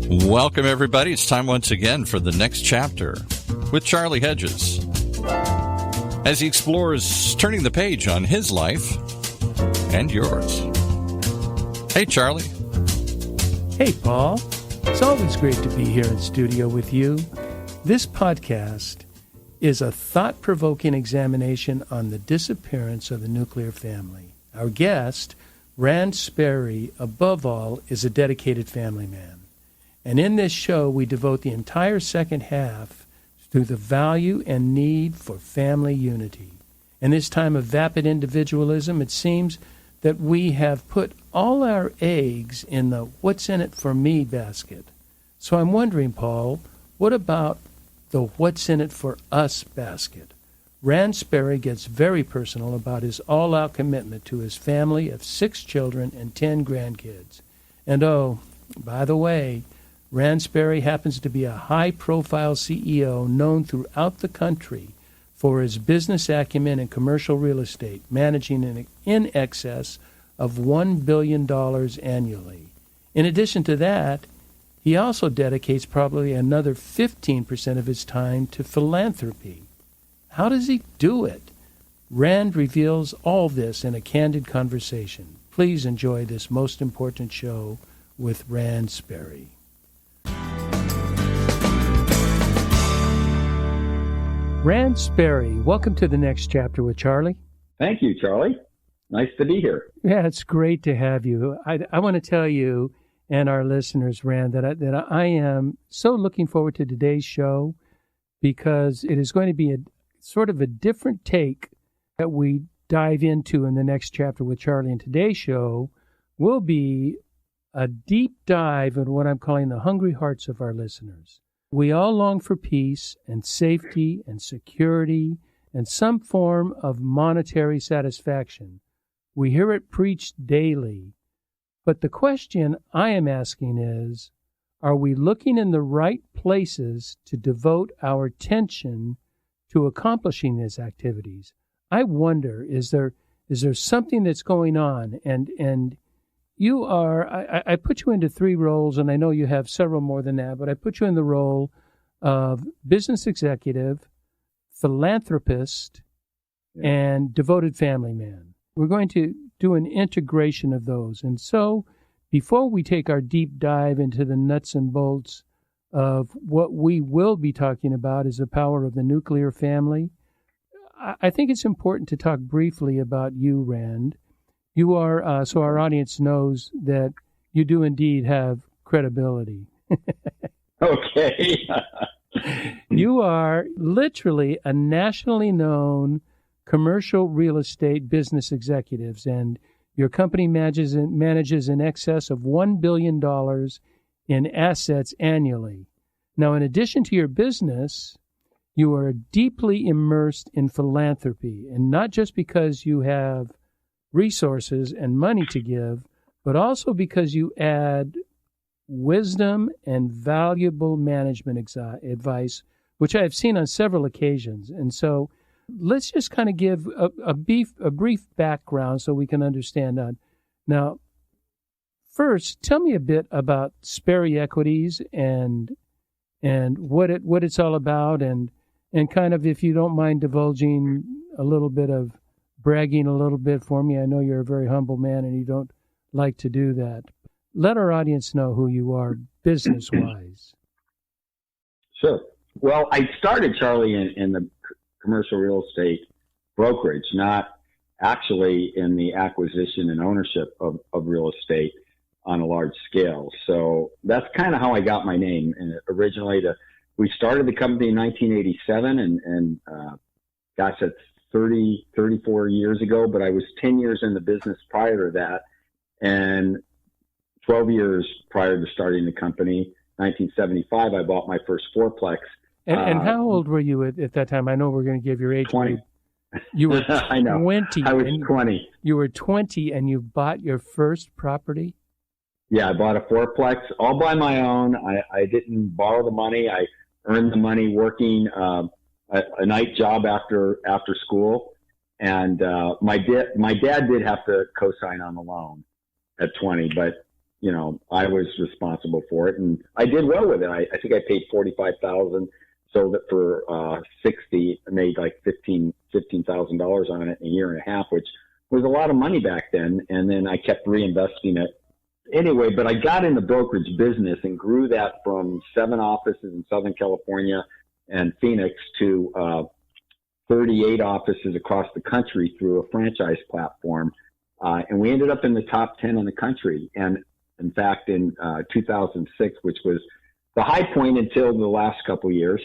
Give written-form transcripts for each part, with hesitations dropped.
Welcome, everybody. It's time once again for the next chapter with Charlie Hedges as he explores turning the page on his life and yours. Hey, Charlie. Hey, Paul. It's always great to be here in studio with you. This podcast is a thought-provoking examination on the disappearance of the nuclear family. Our guest, Rands Sperry, above all, is a dedicated family man. And in this show, we devote the entire second half to the value and need for family unity. In this time of vapid individualism, it seems that we have put all our eggs in the what's in it for me basket. So I'm wondering, Paul, what about the what's in it for us basket? Rands Sperry gets very personal about his all-out commitment to his family of 6 children and 10 grandkids. And oh, by the way, Rands Sperry happens to be a high-profile CEO known throughout the country for his business acumen in commercial real estate, managing in excess of $1 billion annually. In addition to that, he also dedicates probably another 15% of his time to philanthropy. How does he do it? Rand reveals all this in a candid conversation. Please enjoy this most important show with Rands Sperry. Rands Sperry, welcome to the next chapter with Charlie. Thank you, Charlie. Nice to be here. Yeah, it's great to have you. I want to tell you and our listeners, Rand, that I am so looking forward to today's show because it is going to be a sort of a different take that we dive into in the next chapter with Charlie. And today's show will be a deep dive into what I'm calling the hungry hearts of our listeners. We all long for peace and safety and security and some form of monetary satisfaction. We hear it preached daily. But the question I am asking is, are we looking in the right places to devote our attention to accomplishing these activities? I wonder, is there something that's going on? And you are, I put you into 3 roles, and I know you have several more than that, but I put you in the role of business executive, philanthropist, and devoted family man. We're going to do an integration of those. And so before we take our deep dive into the nuts and bolts of what we will be talking about is the power of the nuclear family, I think it's important to talk briefly about you, Rand. You are, so our audience knows that you do indeed have credibility. Okay. You are literally a nationally known commercial real estate business executives, and your company manages in excess of $1 billion in assets annually. Now, in addition to your business, you are deeply immersed in philanthropy, and not just because you have resources and money to give, but also because you add wisdom and valuable management advice, which I have seen on several occasions. And so let's just kind of give a brief background so we can understand that. Now, first, tell me a bit about Sperry Equities and what it's all about, and kind of, if you don't mind divulging a little bit of bragging a little bit for me. I know you're a very humble man and you don't like to do that. Let our audience know who you are business-wise. Sure. Well, I started, Charlie, in the commercial real estate brokerage, not actually in the acquisition and ownership of real estate on a large scale. So that's kind of how I got my name. And originally, we started the company in 1987, and gosh, that's 34 years ago, but I was 10 years in the business prior to that, and 12 years prior to starting the company. 1975, I bought my first fourplex. And how old were you at that time? I know we're going to give your age. 20. You were 20. I know. I was 20. You were 20 and you bought your first property? Yeah, I bought a fourplex all by my own. I didn't borrow the money. I earned the money working a night job after school. And my dad did have to co-sign on the loan at 20, but I was responsible for it, and I did well with it. I think I paid $45,000, sold it for 60, made like $15,000 on it in a year and a half, which was a lot of money back then. And then I kept reinvesting it. Anyway, but I got in the brokerage business and grew that from 7 offices in Southern California and Phoenix to 38 offices across the country through a franchise platform. And we ended up in the top 10 in the country. And in fact, in 2006, which was the high point until the last couple of years,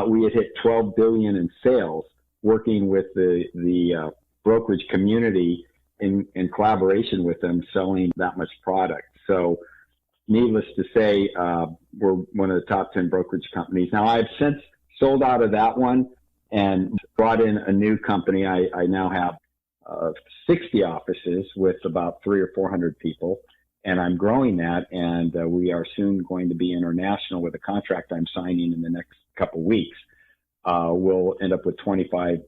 we had hit $12 billion in sales, working with the brokerage community in collaboration with them, selling that much product. So needless to say, we're one of the top 10 brokerage companies. Now, I've since sold out of that one and brought in a new company. I now have 60 offices with about 300 or 400 people, and I'm growing that. And we are soon going to be international with a contract I'm signing in the next couple of weeks. We'll end up with 25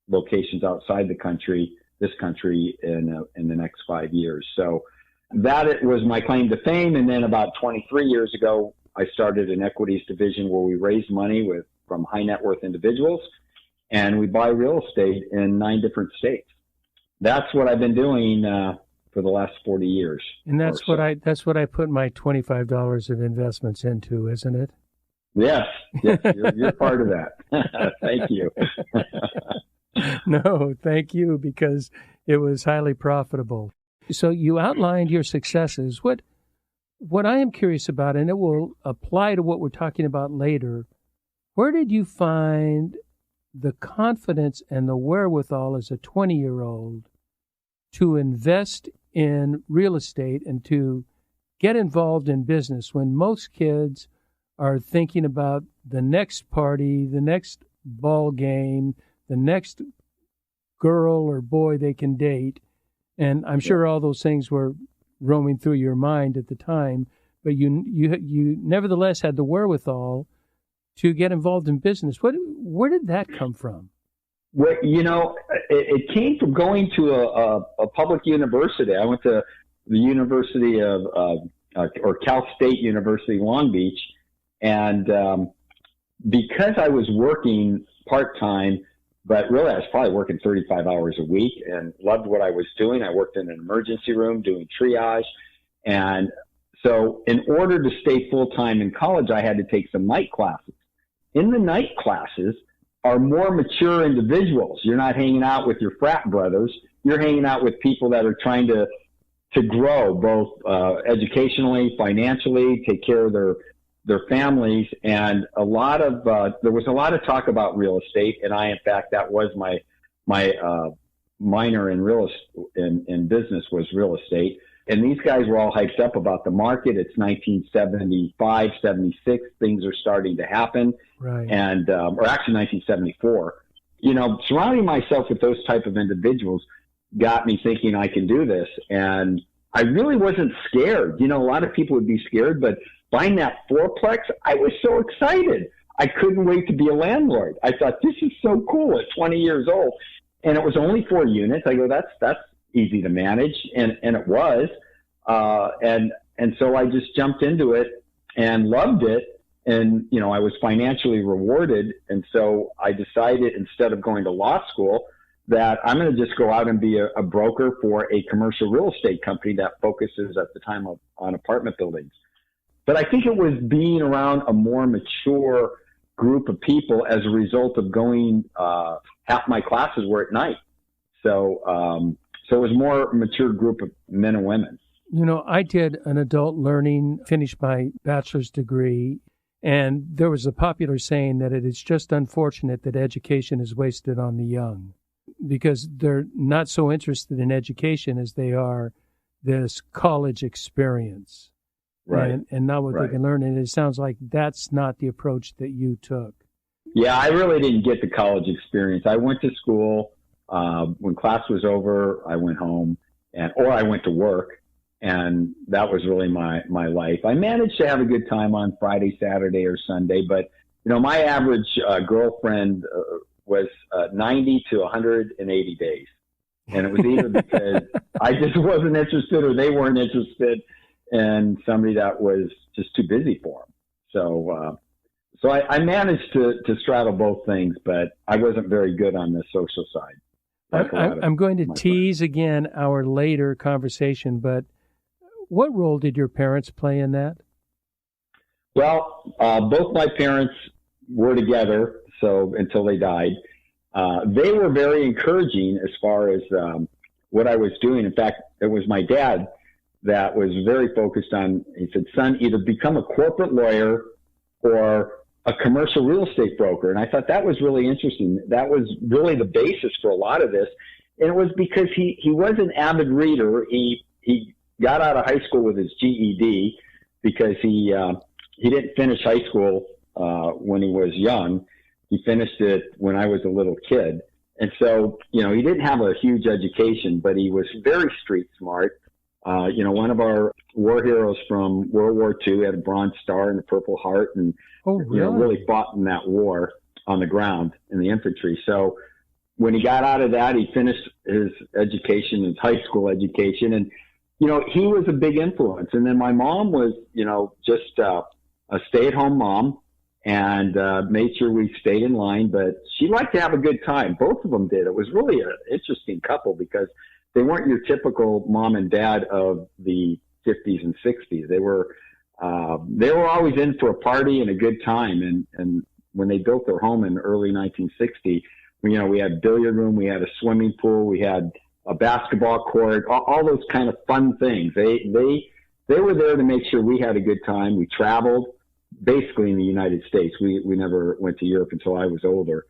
locations outside this country in the next 5 years. So that was my claim to fame. And then about 23 years ago, I started an equities division where we raise money from high net worth individuals, and we buy real estate in 9 different states. That's what I've been doing for the last 40 years. And that's what I put my $25 of investments into, isn't it? Yes, you're part of that. Thank you. No, thank you, because it was highly profitable. So you outlined your successes. What I am curious about, and it will apply to what we're talking about later, where did you find the confidence and the wherewithal as a 20-year-old to invest in real estate and to get involved in business when most kids are thinking about the next party, the next ball game, the next girl or boy they can date? And I'm sure all those things were roaming through your mind at the time, but you nevertheless had the wherewithal to get involved in business. Where did that come from? Well, it came from going to a public university. I went to the University or Cal State University, Long Beach. And because I was working part-time, but really I was probably working 35 hours a week and loved what I was doing. I worked in an emergency room doing triage. And so in order to stay full-time in college, I had to take some night classes. In the night classes are more mature individuals. You're not hanging out with your frat brothers. You're hanging out with people that are trying to grow both educationally, financially, take care of their families. And there was a lot of talk about real estate. And in fact, that was my minor in business was real estate. And these guys were all hyped up about the market. It's 1975, 76. Things are starting to happen. Right. And, or actually 1974. Surrounding myself with those type of individuals got me thinking I can do this. And I really wasn't scared. A lot of people would be scared, but buying that fourplex, I was so excited. I couldn't wait to be a landlord. I thought, this is so cool at 20 years old. And it was only 4 units. I go, that's easy to manage. And it was. And so I just jumped into it and loved it. And, I was financially rewarded. And so I decided, instead of going to law school, that I'm going to just go out and be a broker for a commercial real estate company that focuses at the time on apartment buildings. But I think it was being around a more mature group of people as a result of going, half my classes were at night. So it was more mature group of men and women. I did an adult learning, finished my bachelor's degree, and there was a popular saying that it is just unfortunate that education is wasted on the young, because they're not so interested in education as they are this college experience. Right. And not what they can learn. And it sounds like that's not the approach that you took. Yeah, I really didn't get the college experience. I went to school. When class was over, I went home or I went to work. And that was really my life. I managed to have a good time on Friday, Saturday, or Sunday. But, my average girlfriend was 90 to 180 days. And it was either because I just wasn't interested or they weren't interested. and somebody that was just too busy for him. So I managed to straddle both things, but I wasn't very good on the social side. I'm going to tease again our later conversation, but what role did your parents play in that? Well, both my parents were together, so until they died. They were very encouraging as far as what I was doing. In fact, it was my dad that was very focused on, he said, son, either become a corporate lawyer or a commercial real estate broker. And I thought that was really interesting. That was really the basis for a lot of this. And it was because he was an avid reader. He got out of high school with his GED because he didn't finish high school when he was young. He finished it when I was a little kid. And so, he didn't have a huge education, but he was very street smart. One of our war heroes from World War II had a Bronze Star and a Purple Heart, and really fought in that war on the ground in the infantry. So when he got out of that, he finished his education, his high school education, and he was a big influence. And then my mom was, just a stay-at-home mom, and made sure we stayed in line. But she liked to have a good time. Both of them did. It was really an interesting couple because they weren't your typical mom and dad of the 50s and 60s. They were always in for a party and a good time. And when they built their home in early 1960, we had a billiard room, we had a swimming pool, we had a basketball court, all those kind of fun things. They were there to make sure we had a good time. We traveled basically in the United States. We never went to Europe until I was older.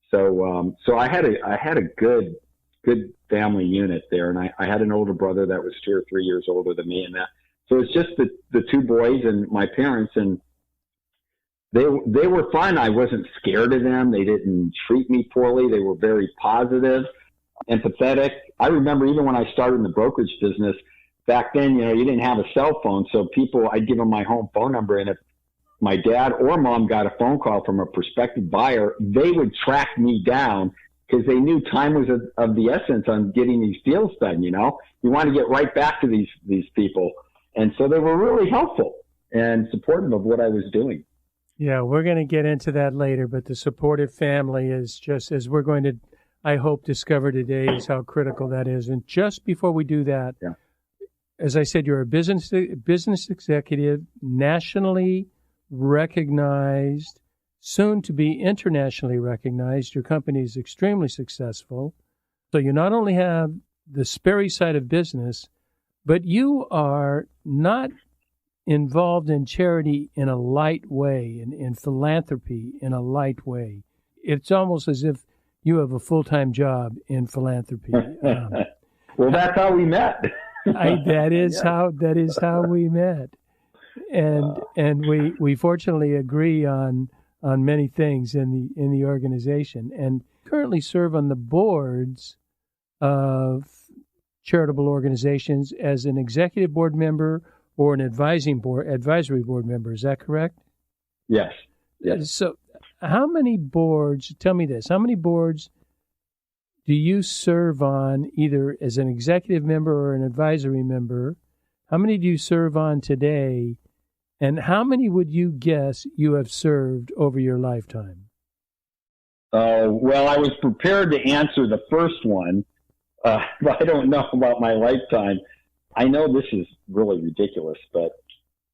So I had a good family unit there. And I had an older brother that was 2 or 3 years older than me. And so it's just the two boys and my parents, and they were fun. I wasn't scared of them. They didn't treat me poorly. They were very positive, empathetic. I remember even when I started in the brokerage business back then, you didn't have a cell phone. So I'd give them my home phone number. And if my dad or mom got a phone call from a prospective buyer, they would track me down because they knew time was of the essence on getting these deals done. You want to get right back to these people. And so they were really helpful and supportive of what I was doing. Yeah, we're going to get into that later, but the supportive family is just, as we're going to, I hope, discover today, is how critical that is. And just before we do that, as I said, you're a business executive, nationally recognized, soon to be internationally recognized. Your company is extremely successful. So you not only have the Sperry side of business, but you are not involved in charity in a light way, in philanthropy in a light way. It's almost as if you have a full-time job in philanthropy. Well, that's how we met. That is how we met, and we fortunately agree on many things in the organization, and currently serve on the boards of charitable organizations as an executive board member or an advisory board member. Is that correct? Yes. So how many boards, tell me this, how many boards do you serve on either as an executive member or an advisory member? How many do you serve on today? And how many would you guess you have served over your lifetime? Well, I was prepared to answer the first one, but I don't know about my lifetime. I know this is really ridiculous, but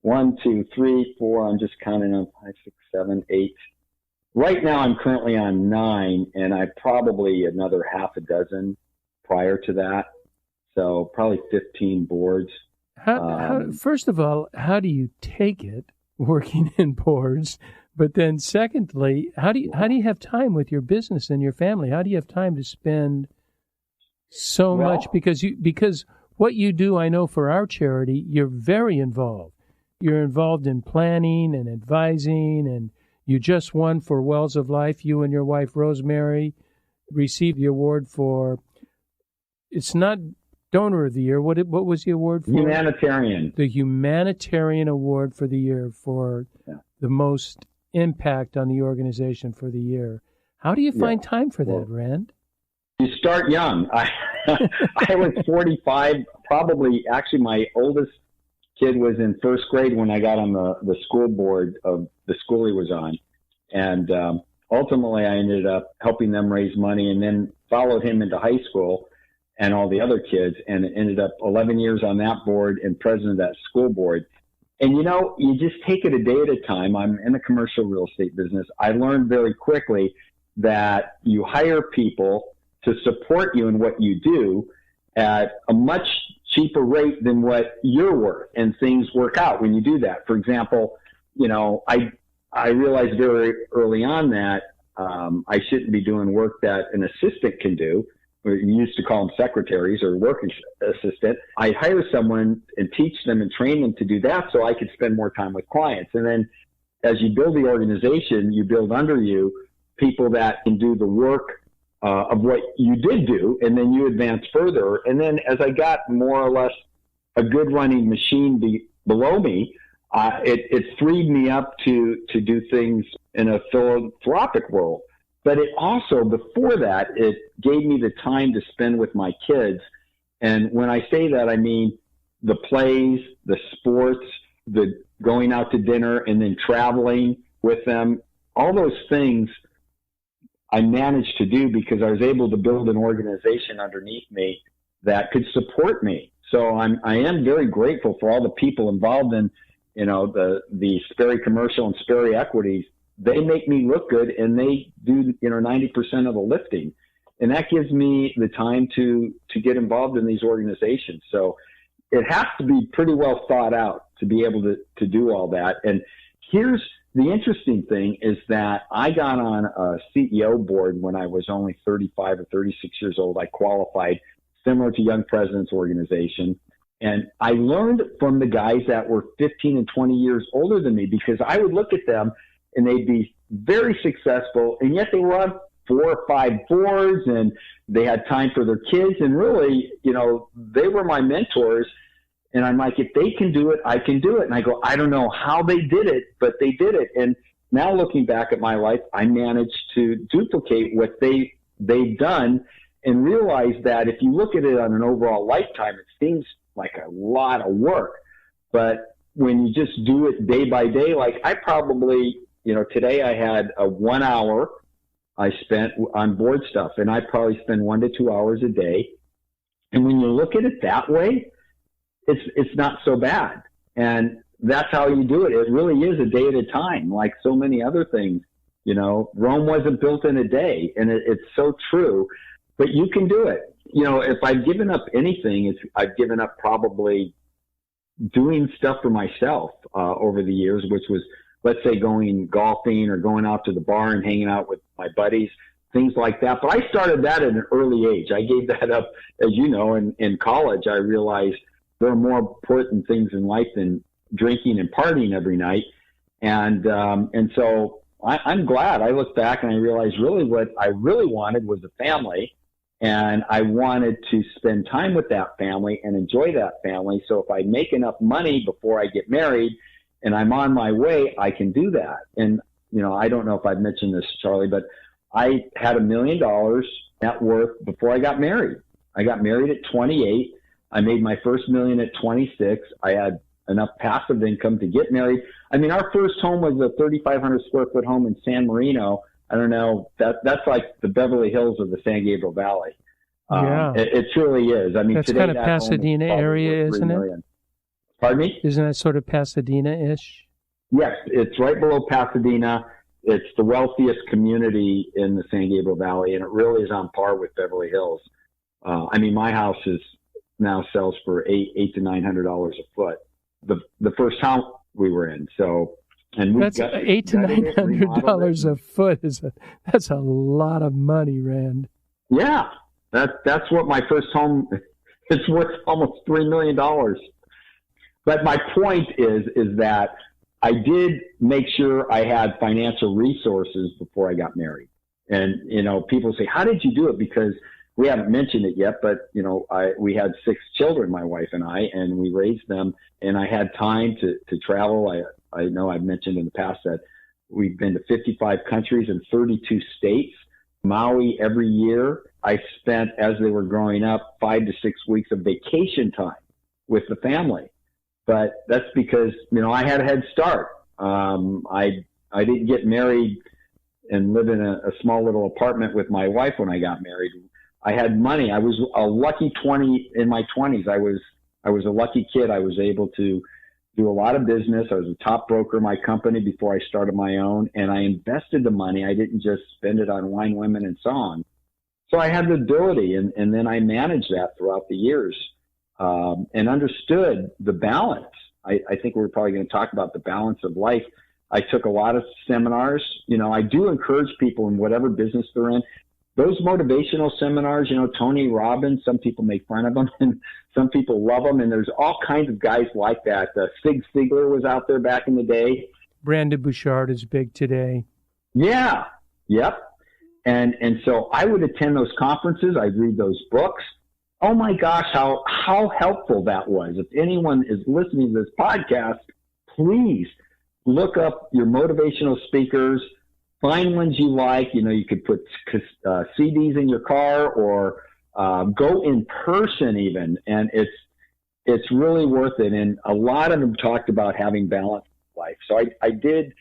1, 2, 3, 4, I'm just counting on 5, 6, 7, 8. Right now I'm currently on 9, and I probably another half a dozen prior to that. So probably 15 boards. First of all, how do you take it working in boards? But then secondly, how do you have time with your business and your family? How do you have time to spend so much? Because what you do, I know for our charity, you're very involved. You're involved in planning and advising, and you just won for Wells of Life. You and your wife, Rosemary, received the award for, it's not Donor of the Year. What was the award for? Humanitarian. The Humanitarian Award for the year for the most impact on the organization for the year. How do you find time for that, Rand? You start young. I was 45, probably, actually my oldest kid was in first grade when I got on the school board of the school he was on. And ultimately, I ended up helping them raise money and then followed him into high school and all the other kids, and ended up 11 years on that board and president of that school board. And, you just take it a day at a time. I'm in the commercial real estate business. I learned very quickly that you hire people to support you in what you do at a much cheaper rate than what you're worth, and things work out when you do that. For example, I realized very early on that I shouldn't be doing work that an assistant can do. We used to call them secretaries or work assistant. I'd hire someone and teach them and train them to do that so I could spend more time with clients. And then as you build the organization, you build under you people that can do the work of what you did do, and then you advance further. And then as I got more or less a good running machine below me, it freed me up to do things in a philanthropic world. But it also, before that, it gave me the time to spend with my kids. And when I say that, I mean the plays, the sports, the going out to dinner, and then traveling with them. All those things I managed to do because I was able to build an organization underneath me that could support me. So I am very grateful for all the people involved in, the Sperry commercial and Sperry equities. They make me look good, and they do, 90% of the lifting. And that gives me the time to get involved in these organizations. So it has to be pretty well thought out to be able to do all that. And here's the interesting thing is that I got on a CEO board when I was only 35 or 36 years old. I qualified similar to Young Presidents Organization. And I learned from the guys that were 15 and 20 years older than me, because I would look at them and they'd be very successful, and yet they were on 4 or 5 boards, and they had time for their kids. And really, they were my mentors. And I'm like, if they can do it, I can do it. And I go, I don't know how they did it, but they did it. And now looking back at my life, I managed to duplicate what they've done, and realize that if you look at it on an overall lifetime, it seems like a lot of work. But when you just do it day by day, like I probably, today I had a 1 hour I spent on board stuff, and I probably spend 1 to 2 hours a day. And when you look at it that way, it's not so bad. And that's how you do it. It really is a day at a time, like so many other things. Rome wasn't built in a day, and it's so true. But you can do it. If I've given up anything, I've given up probably doing stuff for myself over the years, which was, let's say, going golfing or going out to the bar and hanging out with my buddies, things like that. But I started that at an early age. I gave that up, as you know, in college. I realized there are more important things in life than drinking and partying every night. And so I'm glad. I look back and I realized really what I really wanted was a family. And I wanted to spend time with that family and enjoy that family. So if I make enough money before I get married and I'm on my way, I can do that. And, I don't know if I've mentioned this, Charlie, but I had $1 million net worth before I got married. I got married at 28. I made my first $1 million at 26. I had enough passive income to get married. I mean, our first home was a 3,500 square foot home in San Marino. I don't know. That's like the Beverly Hills of the San Gabriel Valley. Yeah. It truly is. I mean, that's today, kind of Pasadena area, isn't it? Pardon me? Isn't that sort of Pasadena-ish? Yes, it's right below Pasadena. It's the wealthiest community in the San Gabriel Valley, and it really is on par with Beverly Hills. I mean, my house now sells for $800 to $900 a foot. The first house we were in. So. And that's $800 to $900 a foot. That's a lot of money, Rand. Yeah, that's what my first home. It's worth almost $3 million. But my point is that I did make sure I had financial resources before I got married. And people say, "How did you do it?" Because we haven't mentioned it yet, but we had 6 children, my wife and I, and we raised them. And I had time to travel. I know I've mentioned in the past that we've been to 55 countries and 32 states. Maui every year. I spent, as they were growing up, 5 to 6 weeks of vacation time with the family. but that's because, I had a head start. I didn't get married and live in a small little apartment with my wife when I got married. I had money. I was a lucky 20 in my 20s. I was a lucky kid. I was able to do a lot of business. I was a top broker in my company before I started my own, and I invested the money. I didn't just spend it on wine, women, and song. So I had the ability, and then I managed that throughout the years, and understood the balance. I think we're probably going to talk about the balance of life. I took a lot of seminars. I do encourage people in whatever business they're in. Those motivational seminars, Tony Robbins, some people make fun of them and some people love them. And there's all kinds of guys like that. Zig Ziglar was out there back in the day. Brandon Bouchard is big today. Yeah. Yep. And so I would attend those conferences. I'd read those books. Oh my gosh, how helpful that was. If anyone is listening to this podcast, please look up your motivational speakers. Find ones you like. You could put CDs in your car or go in person even, and it's really worth it. And a lot of them talked about having balanced life. So I did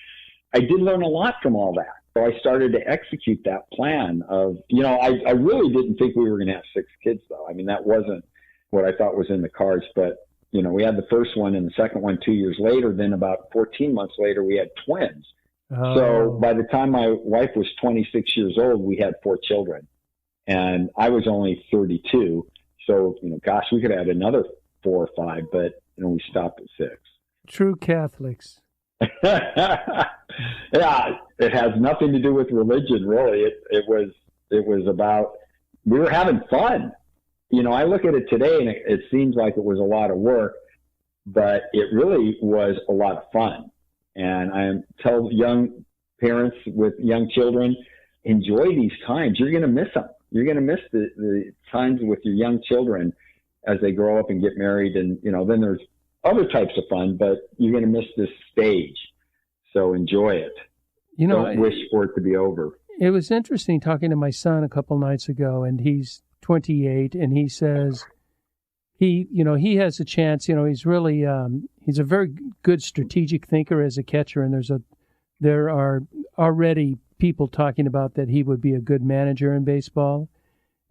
learn a lot from all that. So I started to execute that plan of, I really didn't think we were going to have 6 kids though. I mean, that wasn't what I thought was in the cards, but we had the first one and the second one 2 years later. Then about 14 months later, we had twins. Oh. So by the time my wife was 26 years old, we had 4 children, and I was only 32. So, gosh, we could have had another 4 or 5, but, we stopped at 6. True Catholics. Yeah, it has nothing to do with religion, really. It was about, we were having fun. I look at it today and it seems like it was a lot of work, but it really was a lot of fun. And I tell young parents with young children, enjoy these times. You're going to miss them. You're going to miss the times with your young children as they grow up and get married. And, then there's other types of fun, but you're going to miss this stage. So enjoy it. Don't wish for it to be over. It was interesting talking to my son a couple nights ago, and he's 28, and he says he has a chance. He's really he's a very good strategic thinker as a catcher, and there are already people talking about that he would be a good manager in baseball.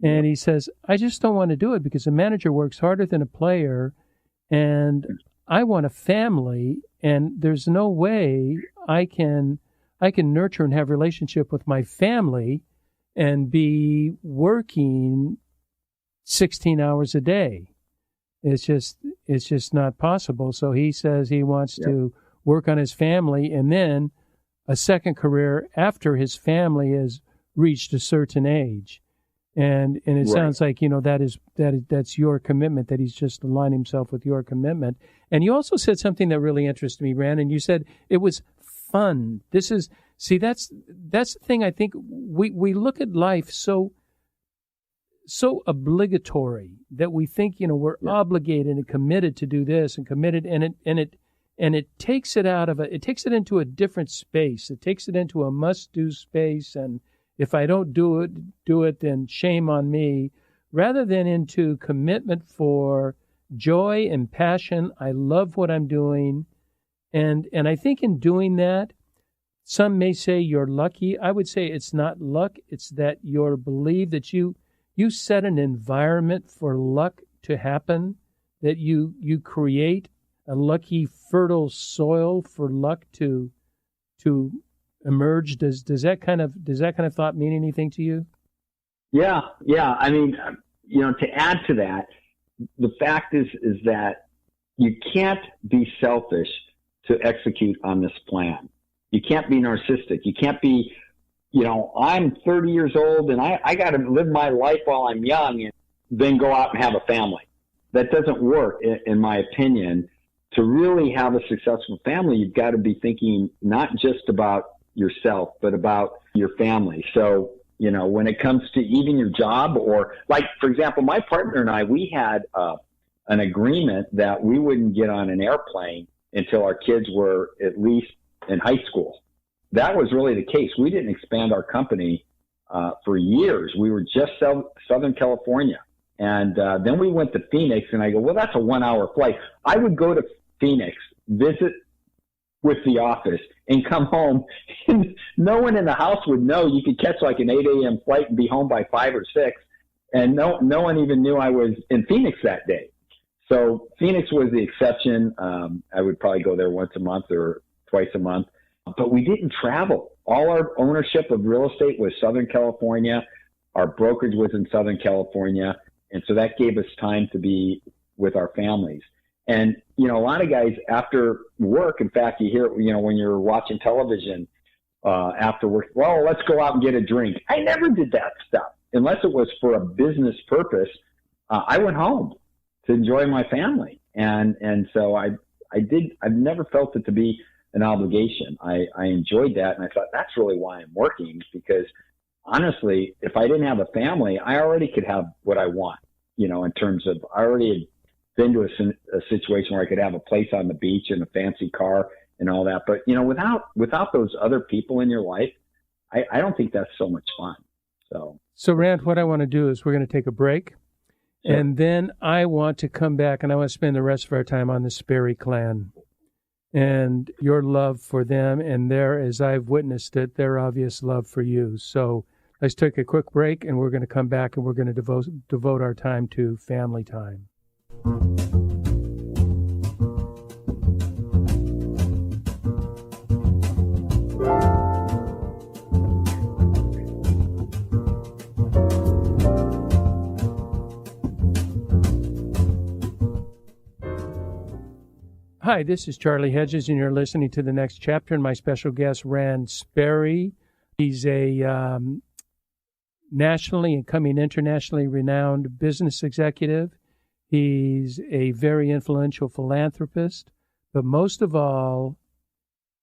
And he says, I just don't want to do it because a manager works harder than a player, and I want a family, and there's no way I can nurture and have a relationship with my family and be working 16 hours a day. It's just not possible. So he says he wants to work on his family and then a second career after his family has reached a certain age. And it sounds like, that's your commitment, that he's just aligned himself with your commitment. And you also said something that really interested me, Rand, and you said it was fun. That's the thing. I think we look at life so obligatory that we think, we're obligated and committed to do this and committed, and it takes it it takes it into a different space. It takes it into a must-do space, and if I don't do it, then shame on me, rather than into commitment for joy and passion. I love what I'm doing. And I think in doing that, some may say you're lucky. I would say it's not luck. It's that you're believed that you set an environment for luck to happen, that you create a lucky, fertile soil for luck to emerge. Does that kind of thought mean anything to you? Yeah. I mean, to add to that, the fact is that you can't be selfish to execute on this plan. You can't be narcissistic. You can't be, I'm 30 years old and I got to live my life while I'm young and then go out and have a family. That doesn't work, in my opinion. To really have a successful family, you've got to be thinking not just about yourself, but about your family. So, when it comes to even your job, or like, for example, my partner and I, we had an agreement that we wouldn't get on an airplane until our kids were at least in high school. That was really the case. We didn't expand our company for years. We were just Southern California. And then we went to Phoenix, and I go, well, that's a 1-hour flight. I would go to Phoenix, visit with the office, and come home. And no one in the house would know. You could catch like an 8 a.m. flight and be home by 5 or 6. And no one even knew I was in Phoenix that day. So Phoenix was the exception. I would probably go there once a month or twice a month. But we didn't travel. All our ownership of real estate was Southern California. Our brokerage was in Southern California. And so that gave us time to be with our families. And, a lot of guys after work, in fact, you hear, when you're watching television after work, well, let's go out and get a drink. I never did that stuff unless it was for a business purpose. I went home to enjoy my family. And so I've never felt it to be an obligation. I enjoyed that. And I thought that's really why I'm working, because honestly, if I didn't have a family, I already could have what I want, in terms of, I already had been to a situation where I could have a place on the beach and a fancy car and all that. But, without those other people in your life, I don't think that's so much fun. So Rand, what I want to do is we're going to take a break. Sure. And then I want to come back and I want to spend the rest of our time on the Sperry clan and your love for them and as I've witnessed it, their obvious love for you. So let's take a quick break and we're going to come back and we're going to devote our time to family time. Hi, this is Charlie Hedges, and you're listening to the next chapter. And my special guest, Rands Sperry. He's a nationally and coming internationally renowned business executive. He's a very influential philanthropist, but most of all,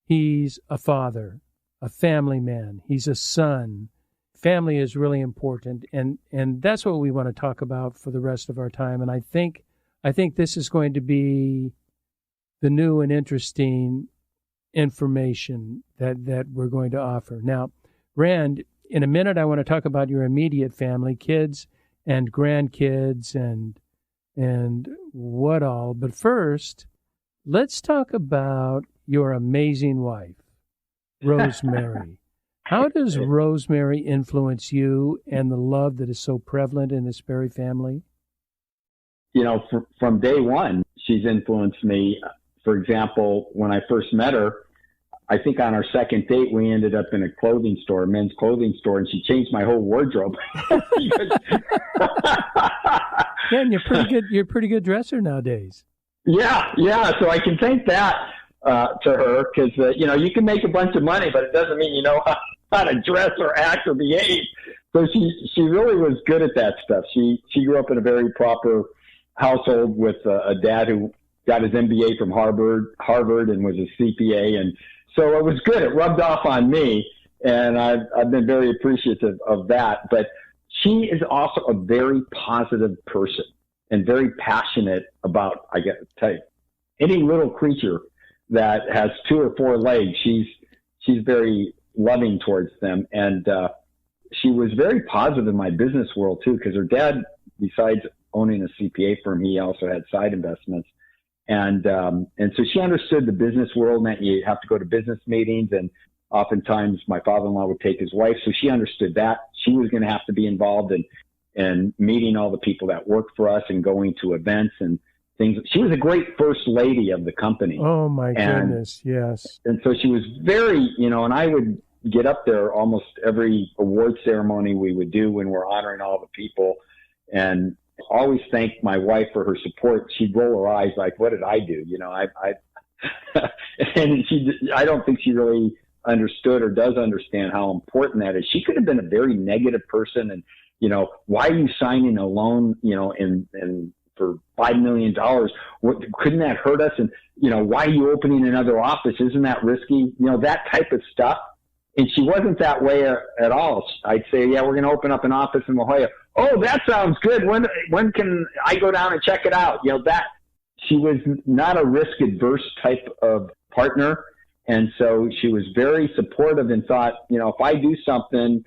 he's a father, a family man. He's a son. Family is really important, and that's what we want to talk about for the rest of our time. And I think this is going to be the new and interesting information that we're going to offer. Now, Rand, in a minute, I want to talk about your immediate family, kids and grandkids and what all. But first, let's talk about your amazing wife, Rosemary. How does Rosemary influence you and the love that is so prevalent in the Sperry family? From day one, she's influenced me. For example, when I first met her, I think on our second date, we ended up in a clothing store, a men's clothing store, and she changed my whole wardrobe. Yeah, and you're a pretty good dresser nowadays. Yeah. So I can thank that to her because, you can make a bunch of money, but it doesn't mean you know how to dress or act or behave. So she really was good at that stuff. She grew up in a very proper household with a dad who got his MBA from Harvard and was a CPA. And so it was good. It rubbed off on me, and I've been very appreciative of that. But she is also a very positive person and very passionate about, I get to tell you, any little creature that has 2 or 4 legs, she's very loving towards them. And she was very positive in my business world, too, because her dad, besides owning a CPA firm, he also had side investments. And so she understood the business world meant you have to go to business meetings, and oftentimes my father-in-law would take his wife. So she understood that she was going to have to be involved in meeting all the people that worked for us and going to events and things. She was a great first lady of the company. Oh my goodness. Yes. And so she was very, and I would get up there almost every award ceremony we would do when we're honoring all the people, and always thank my wife for her support. She'd roll her eyes like, what did I do? And I don't think she really understood or does understand how important that is. She could have been a very negative person and, why are you signing a loan, and for $5 million? Couldn't that hurt us? And, why are you opening another office? Isn't that risky? That type of stuff. And she wasn't that way at all. I'd say, yeah, we're going to open up an office in La Jolla. Oh, that sounds good. When can I go down and check it out? That she was not a risk adverse type of partner. And so she was very supportive and thought, if I do something,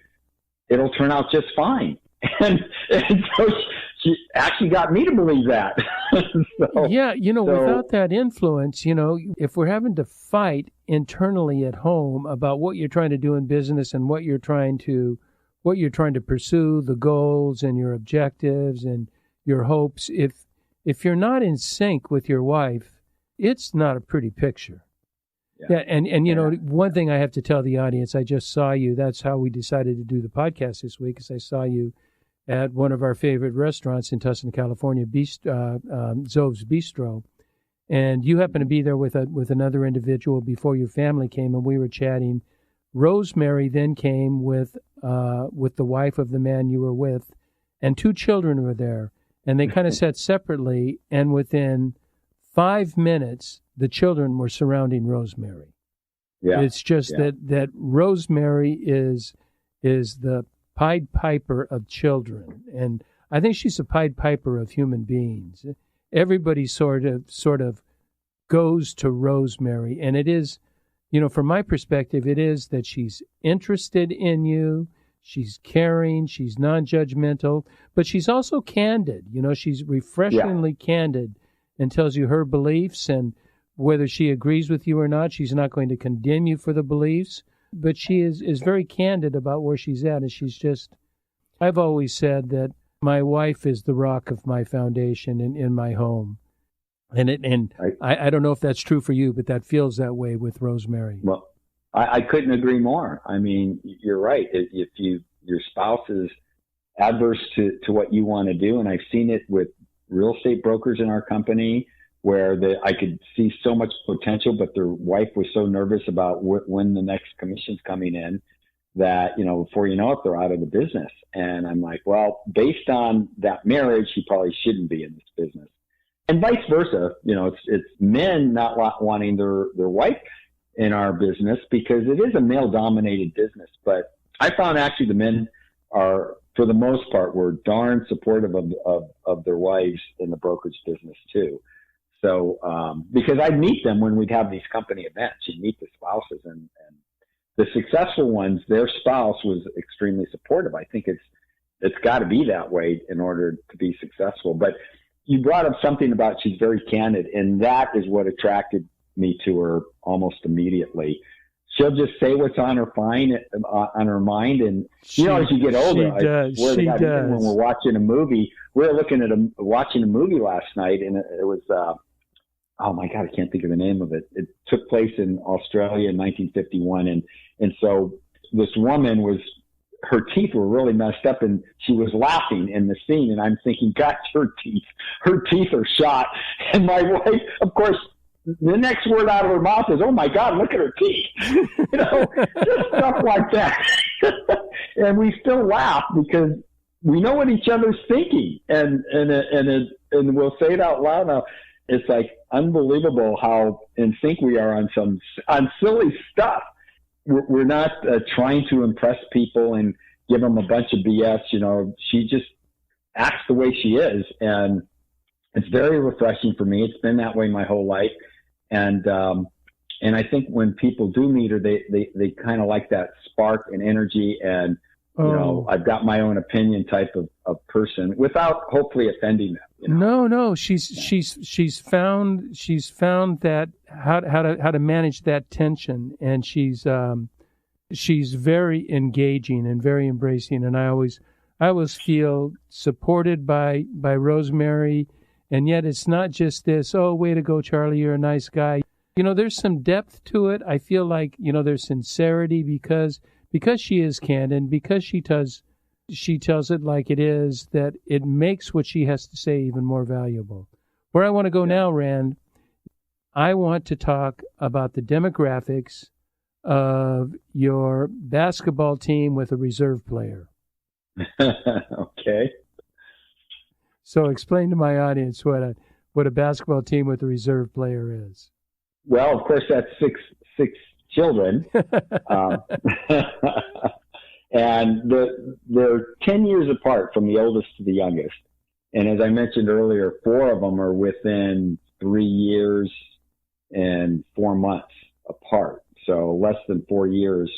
it'll turn out just fine. And so she actually got me to believe that. Yeah, without that influence, if we're having to fight internally at home about what you're trying to do in business and what you're trying to pursue, the goals and your objectives and your hopes, if you're not in sync with your wife, it's not a pretty picture. Yeah, and one thing I have to tell the audience, I just saw you. That's how we decided to do the podcast this week, is I saw you at one of our favorite restaurants in Tustin, California, Zove's Bistro, and you happened to be there with another individual before your family came, and we were chatting. Rosemary then came with the wife of the man you were with, and 2 children were there, and they kind of sat separately, and within 5 minutes, the children were surrounding Rosemary. Yeah, it's just that Rosemary is the Pied Piper of children, and I think she's a Pied Piper of human beings. Everybody sort of goes to Rosemary, and it is, from my perspective, it is that she's interested in you, she's caring, she's non-judgmental, but she's also candid. She's refreshingly candid and tells you her beliefs, and whether she agrees with you or not, she's not going to condemn you for the beliefs. But she is very candid about where she's at, and she's just, I've always said that my wife is the rock of my foundation in my home. And I don't know if that's true for you, but that feels that way with Rosemary. Well, I couldn't agree more. I mean, you're right. If your spouse is adverse to what you want to do, and I've seen it with real estate brokers in our company, where I could see so much potential, but their wife was so nervous about when the next commission's coming in that, before you know it, they're out of the business. And I'm like, well, based on that marriage, he probably shouldn't be in this business. And vice versa. It's men not wanting their wife in our business because it is a male-dominated business. But I found actually the men are, for the most part, were darn supportive of their wives in the brokerage business too. So, because I'd meet them when we'd have these company events, you'd meet the spouses, and the successful ones, their spouse was extremely supportive. I think it's got to be that way in order to be successful. But you brought up something about she's very candid, and that is what attracted me to her almost immediately. She'll just say what's on her mind, and as you get older, I swear to God, even when we're watching a movie, we were watching a movie last night, and it was. Oh my God, I can't think of the name of it. It took place in Australia in 1951. And so this woman her teeth were really messed up, and she was laughing in the scene. And I'm thinking, gosh, her teeth are shot. And my wife, of course, the next word out of her mouth is, oh my God, look at her teeth. Just stuff like that. And we still laugh because we know what each other's thinking. And we'll say it out loud now. It's like unbelievable how in sync we are on silly stuff. We're not trying to impress people and give them a bunch of BS. She just acts the way she is, and it's very refreshing for me. It's been that way my whole life, and I think when people do meet her, they kind of like that spark and energy, and I've got my own opinion type of person without hopefully offending them. No, she's found that how to manage that tension, and she's very engaging and very embracing, and I always feel supported by Rosemary, and yet it's not just this, oh, way to go, Charlie, you're a nice guy. There's some depth to it. I feel like there's sincerity because she is candid, because she tells it like it is, that it makes what she has to say even more valuable. Where I want to go now, Rand, I want to talk about the demographics of your basketball team with a reserve player. Okay. So explain to my audience what a basketball team with a reserve player is. Well, of course, that's six children. And they're 10 years apart from the oldest to the youngest. And as I mentioned earlier, 4 of them are within 3 years and 4 months apart. So less than 4 years,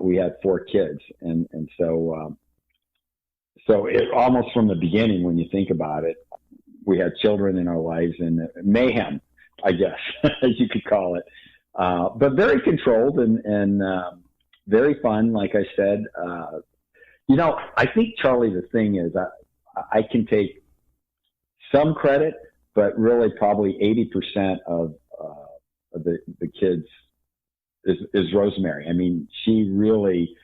we had 4 kids. And so it almost from the beginning, when you think about it, we had children in our lives, and mayhem, I guess, as you could call it. But very controlled and very fun, like I said. I think, Charlie, the thing is, I can take some credit, but really probably 80% of the kids is Rosemary. I mean, she really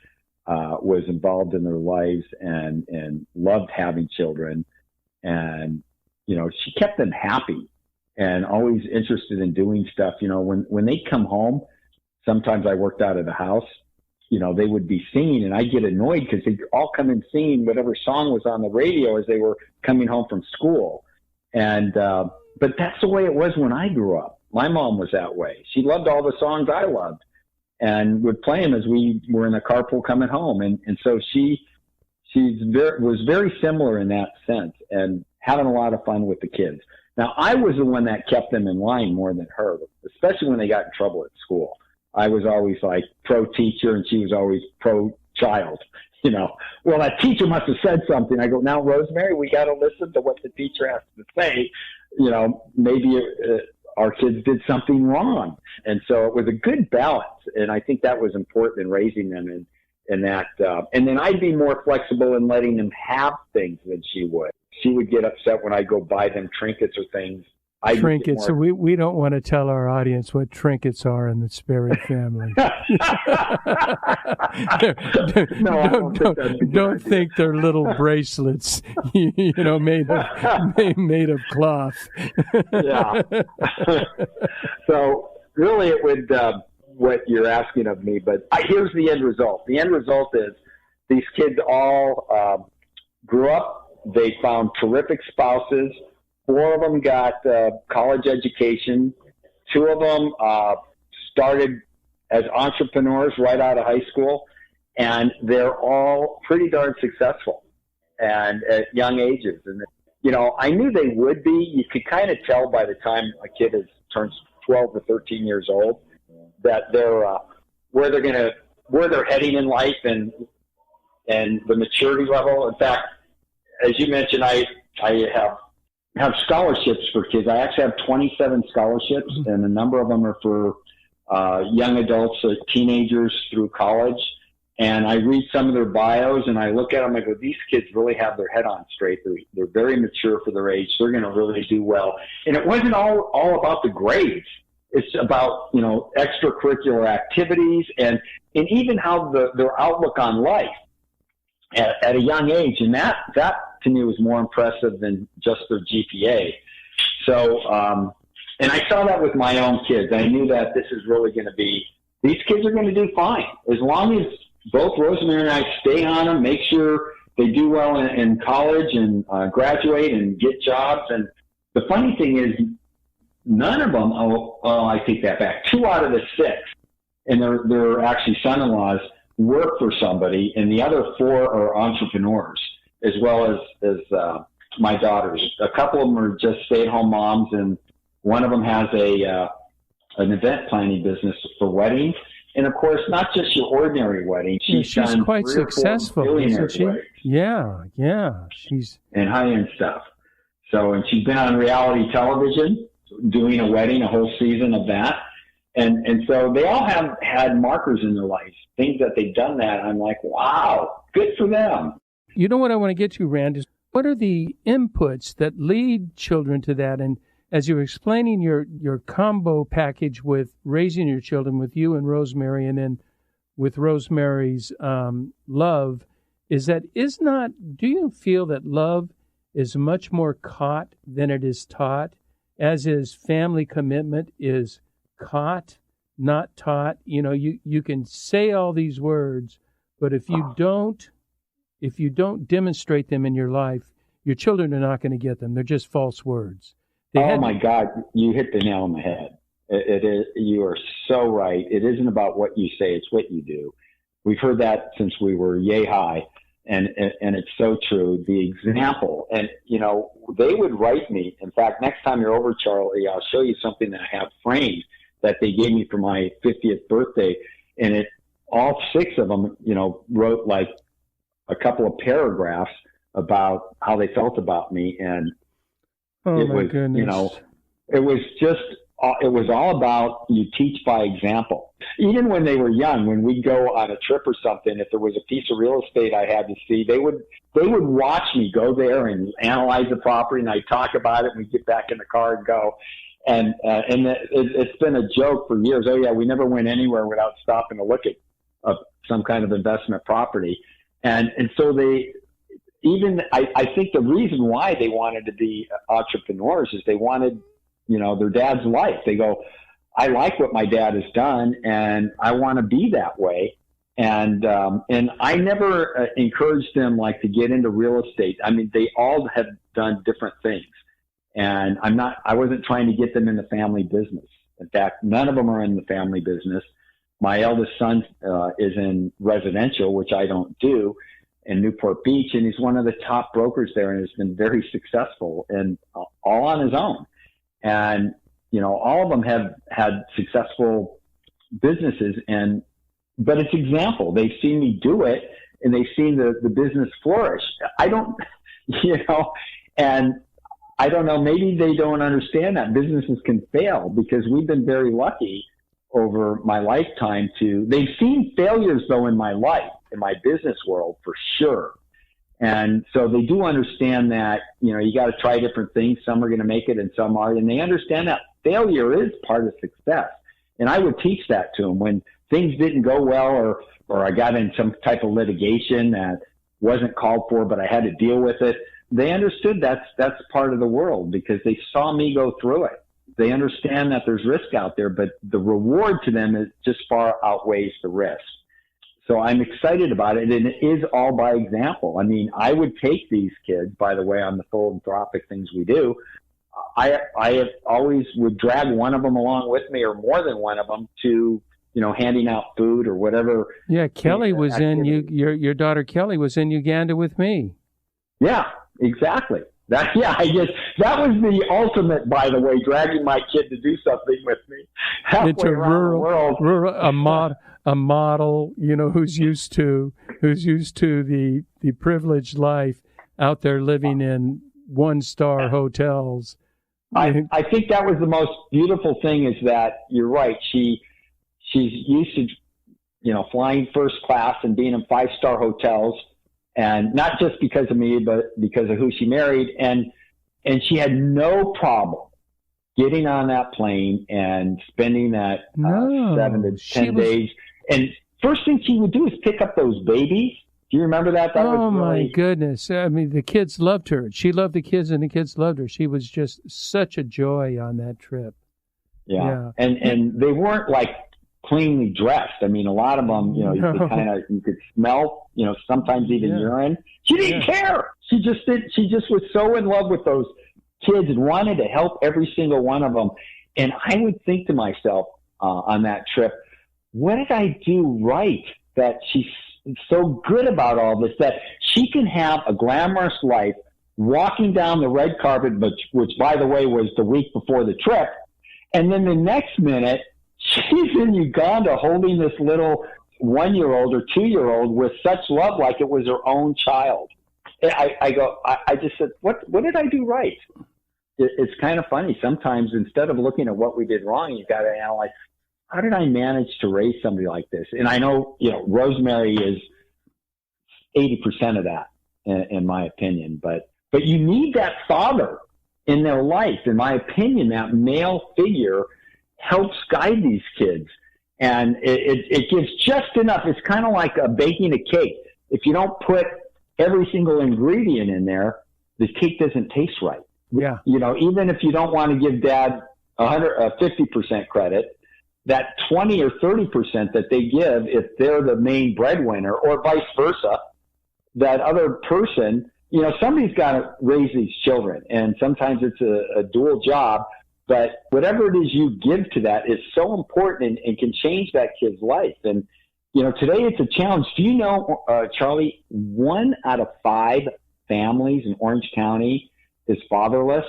was involved in their lives and loved having children. And, she kept them happy and always interested in doing stuff. When they come home, sometimes I worked out of the house, they would be singing, and I'd get annoyed because they'd all come in singing whatever song was on the radio as they were coming home from school. And, but that's the way it was when I grew up. My mom was that way. She loved all the songs I loved and would play them as we were in the carpool coming home. And so she was very similar in that sense and having a lot of fun with the kids. Now, I was the one that kept them in line more than her, especially when they got in trouble at school. I was always like pro-teacher, and she was always pro-child. Well, that teacher must have said something. I go, now, Rosemary, we got to listen to what the teacher has to say. Maybe our kids did something wrong. And so it was a good balance. And I think that was important in raising them and that. And then I'd be more flexible in letting them have things than she would. She would get upset when I go buy them trinkets or things. Trinkets. So we don't want to tell our audience what trinkets are in the Sperry family. Don't think they're little bracelets, made of cloth. Yeah. So really, it would what you're asking of me, but here's the end result. The end result is these kids all grew up. They found terrific spouses. 4 of them got college education. 2 of them started as entrepreneurs right out of high school, and they're all pretty darn successful and at young ages. And, I knew they would be. You could kind of tell by the time a kid turns 12 or 13 years old that they're where they're heading in life and the maturity level. In fact, as you mentioned, I have scholarships for kids. I actually have 27 scholarships, and a number of them are for young adults, teenagers through college. And I read some of their bios, and I look at them. I go, these kids really have their head on straight. They're very mature for their age. They're going to really do well. And it wasn't all about the grades. It's about extracurricular activities and even how their outlook on life at a young age. And that to me was more impressive than just their GPA. So, and I saw that with my own kids. I knew that this is really going to be, these kids are going to do fine. As long as both Rosemary and I stay on them, make sure they do well in college and graduate and get jobs. And the funny thing is, none of them, I take that back, 2 out of the 6, and they're actually son-in-laws, work for somebody, and the other 4 are entrepreneurs, as well as my daughters. A couple of them are just stay-at-home moms, and one of them has an event planning business for weddings. And of course, not just your ordinary wedding. She's done quite successful, isn't she? Weddings. Yeah. And high-end stuff. So, and she's been on reality television doing a wedding, a whole season of that. And so they all have had markers in their life, things that they've done that. I'm like, wow, good for them. You know what I want to get to, Rand, is what are the inputs that lead children to that? And as you're explaining your combo package with raising your children with you and Rosemary, and then with Rosemary's love, do you feel that love is much more caught than it is taught, as is family commitment is caught, not taught? You can say all these words, but if you don't demonstrate them in your life, your children are not going to get them. They're just false words. My God, you hit the nail on the head. It is. You are so right. It isn't about what you say; it's what you do. We've heard that since we were yay high, and it's so true. The example, and they would write me. In fact, next time you're over, Charlie, I'll show you something that I have framed that they gave me for my 50th birthday, and all 6 of them, wrote like a couple of paragraphs about how they felt about me. And Oh, It my was, goodness. you know, it was just, it was all about you teach by example. Even when they were young, when we'd go on a trip or something, if there was a piece of real estate I had to see, they would watch me go there and analyze the property, and I'd talk about it, and we'd get back in the car and go. And it's been a joke for years. Oh yeah, we never went anywhere without stopping to look at some kind of investment property. And so I think the reason why they wanted to be entrepreneurs is they wanted, you know, their dad's life. They go, I like what my dad has done, and I want to be that way. And I never encouraged them like to get into real estate. I mean, they all have done different things, and I wasn't trying to get them in the family business. In fact, none of them are in the family business. My eldest son is in residential, which I don't do, in Newport Beach, and he's one of the top brokers there, and has been very successful, and all on his own. And, you know, all of them have had successful businesses, but it's example. They've seen me do it, and they've seen the business flourish. I don't, you know, and I don't know, maybe they don't understand that businesses can fail, because we've been very lucky over my lifetime they've seen failures though in my life, in my business world, for sure. And so they do understand that, you know, you got to try different things. Some are going to make it and some aren't. And they understand that failure is part of success. And I would teach that to them when things didn't go well, or I got in some type of litigation that wasn't called for, but I had to deal with it. They understood that's part of the world, because they saw me go through it. They understand that there's risk out there, but the reward to them is just far outweighs the risk. So I'm excited about it, and it is all by example. I mean, I would take these kids, by the way, on the philanthropic things we do. I have always would drag one of them along with me, or more than one of them, to, you know, handing out food or whatever. Yeah, Kelly was activity. your daughter Kelly was in Uganda with me. Yeah, exactly. That was the ultimate, by the way, dragging my kid to do something with me. Into rural, a model, you know, who's used to the privileged life out there living in 1-star hotels. I think that was the most beautiful thing, is that you're right. She's used to, you know, flying first class and being in 5-star hotels. And not just because of me, but because of who she married. And she had no problem getting on that plane and spending that 7 to 10 days. And first thing she would do is pick up those babies. Do you remember that? My goodness. I mean, the kids loved her. She loved the kids, and the kids loved her. She was just such a joy on that trip. Yeah. And they weren't like cleanly dressed. I mean, a lot of them, you know, you could smell, you know, sometimes even urine. She didn't care. She just was so in love with those kids and wanted to help every single one of them. And I would think to myself on that trip, what did I do right that she's so good about all this, that she can have a glamorous life walking down the red carpet, which by the way was the week before the trip, and then the next minute she's in Uganda holding this little 1-year-old or 2-year-old with such love, like it was her own child. I just said, what did I do right? It's kind of funny. Sometimes instead of looking at what we did wrong, you've got to analyze, how did I manage to raise somebody like this? And I know, you know, Rosemary is 80% of that, in my opinion. But you need that father in their life. In my opinion, that male figure helps guide these kids. And it gives just enough. It's kind of like baking a cake. If you don't put every single ingredient in there, the cake doesn't taste right. Yeah. You know, even if you don't want to give dad 50% credit, that 20 or 30% that they give, if they're the main breadwinner, or vice versa, that other person, you know, somebody's got to raise these children. And sometimes it's a dual job. But whatever it is you give to that is so important and can change that kid's life. And, you know, today it's a challenge. Do you know, Charlie, 1 out of 5 families in Orange County is fatherless?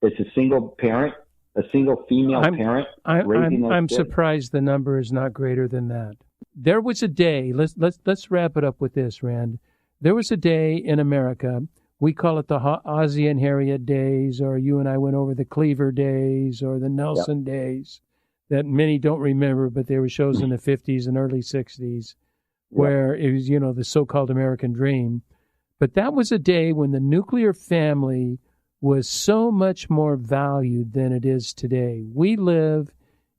It's a single parent, a single female parent raising those I'm kids. surprised the number is not greater than that. There was a day, let's wrap it up with this, Rand. There was a day in America we call it the Ozzie and Harriet days, or you and I went over the Cleaver days or the Nelson days that many don't remember, but they were shows in the 50s and early 60s where it was, the so-called American dream. But that was a day when the nuclear family was so much more valued than it is today. We live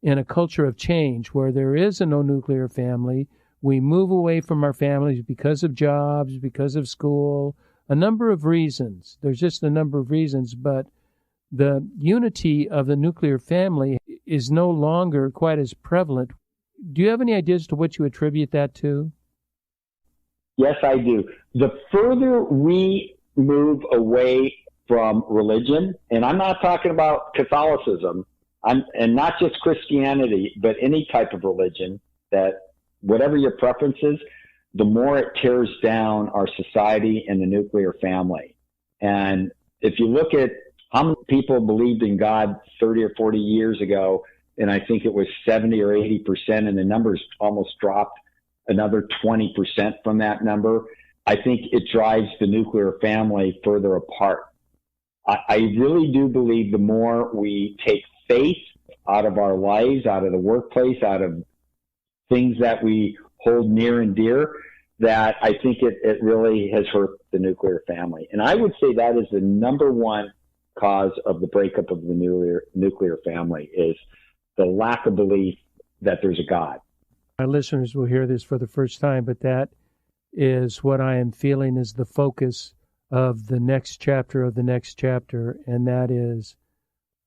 in a culture of change where there is no nuclear family. We move away from our families because of jobs, because of school, a number of reasons. There's just a number of reasons, but the unity of the nuclear family is no longer quite as prevalent. Do you have any ideas as to what you attribute that to? Yes, I do. The further we move away from religion, and I'm not talking about Catholicism, and not just Christianity, but any type of religion, that whatever your preference is, the more it tears down our society and the nuclear family. And if you look at how many people believed in God 30 or 40 years ago, and I think it was 70 or 80%, and the numbers almost dropped another 20% from that number, I think it drives the nuclear family further apart. I really do believe the more we take faith out of our lives, out of the workplace, out of things that we hold near and dear, that I think it really has hurt the nuclear family. And I would say that is the number one cause of the breakup of the nuclear family, is the lack of belief that there's a God. My listeners will hear this for the first time, but that is what I am feeling is the focus of the next chapter of the next chapter, and that is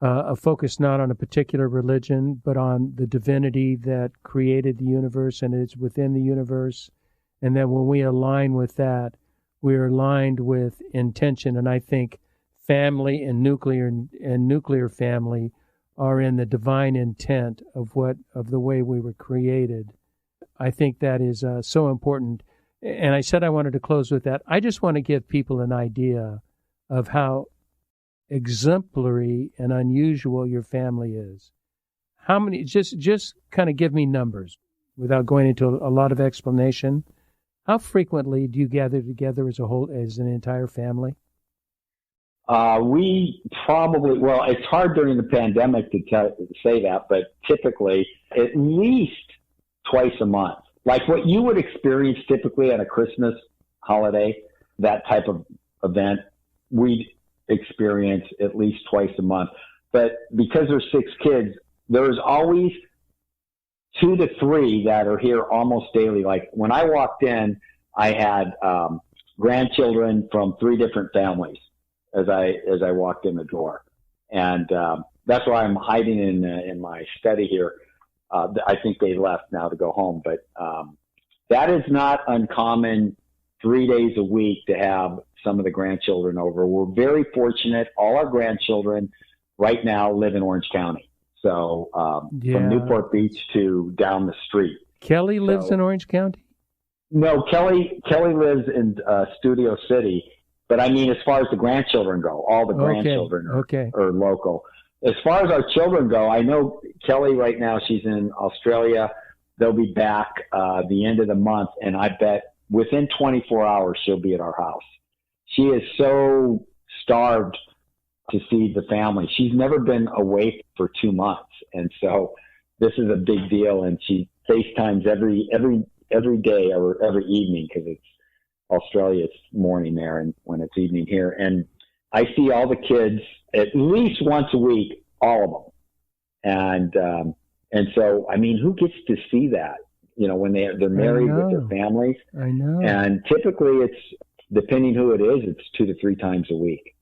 a focus not on a particular religion, but on the divinity that created the universe and is within the universe. And that when we align with that, we are aligned with intention. And I think family and nuclear family are in the divine intent of the way we were created. I think that is so important. And I said I wanted to close with that. I just want to give people an idea of how exemplary and unusual your family is. How many, just kind of give me numbers without going into a lot of explanation. How frequently do you gather together as an entire family? We probably, well, it's hard during the pandemic to say that, but typically at least twice a month. Like what you would experience typically at a Christmas holiday, that type of event, we'd experience at least twice a month. But because there's 6 kids, there's always 2 to 3 that are here almost daily. Like when I walked in, I had grandchildren from 3 different families as I walked in the door. And that's why I'm hiding in my study here. I think they left now to go home, but that is not uncommon 3 days a week to have some of the grandchildren over. We're very fortunate. All our grandchildren right now live in Orange County. So from Newport Beach to down the street. Kelly lives in Orange County? No, Kelly lives in Studio City. But I mean, as far as the grandchildren go, all the grandchildren are local. As far as our children go, I know Kelly right now, she's in Australia. They'll be back the end of the month, and I bet within 24 hours she'll be at our house. She is so starved to see the family. She's never been away for 2 months, and so this is a big deal. And she FaceTimes every day or every evening, because it's Australia, it's morning there, and when it's evening here. And I see all the kids at least once a week, all of them. And so, I mean, who gets to see that? You know, when they're married with their families. I know. And typically it's, depending who it is, it's 2 to 3 times a week.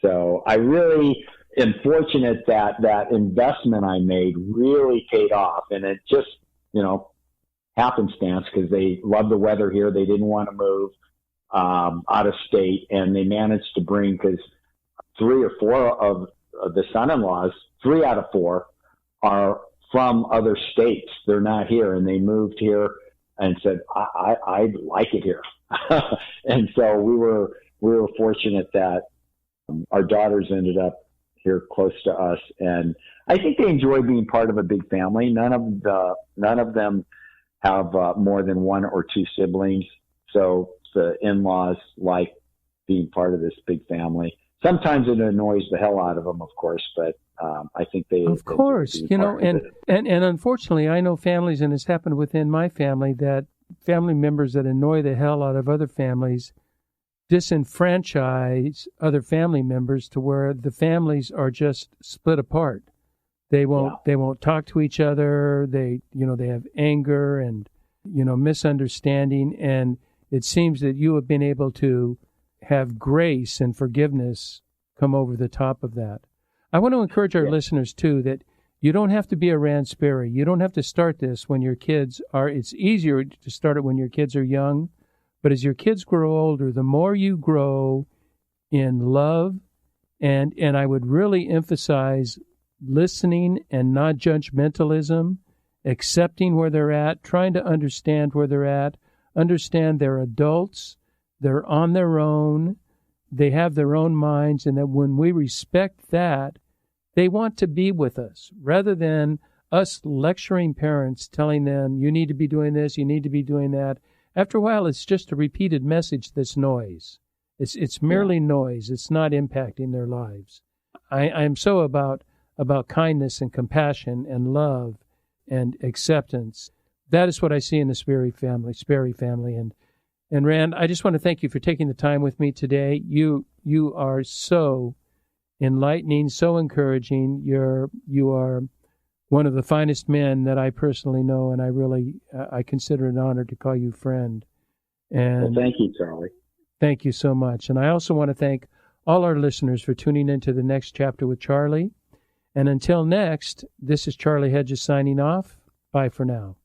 So I really am fortunate that investment I made really paid off. And it just, happenstance, because they love the weather here. They didn't want to move out of state, and they managed to bring, because 3 or 4 of the son-in-laws, 3 out of 4 are from other states. They're not here, and they moved here and said, I like it here. And so we were fortunate that our daughters ended up here close to us, and I think they enjoy being part of a big family. None of them have more than 1 or 2 siblings, so the in-laws like being part of this big family. Sometimes it annoys the hell out of them, of course, but I think they... Of course, and unfortunately, I know families, and it's happened within my family, that family members that annoy the hell out of other families disenfranchise other family members to where the families are just split apart. They won't talk to each other. They have anger and misunderstanding, and it seems that you have been able to have grace and forgiveness come over the top of that. I want to encourage our listeners too that you don't have to be a Rands Sperry. You don't have to start this when your kids are. It's easier to start it when your kids are young, but as your kids grow older, the more you grow in love, and I would really emphasize listening and not judgmentalism, accepting where they're at, trying to understand where they're at, understand they're adults, they're on their own, they have their own minds, and that when we respect that, they want to be with us, rather than us lecturing parents, telling them, you need to be doing this, you need to be doing that. After a while, it's just a repeated message that's noise. It's merely noise. It's not impacting their lives. I'm so about kindness and compassion and love and acceptance. That is what I see in the Sperry family. And Rand, I just want to thank you for taking the time with me today. You are so enlightening, so encouraging. You are one of the finest men that I personally know, and I consider it an honor to call you friend. And well, thank you, Charlie. Thank you so much. And I also want to thank all our listeners for tuning into the next chapter with Charlie. And until next, this is Charlie Hedges signing off. Bye for now.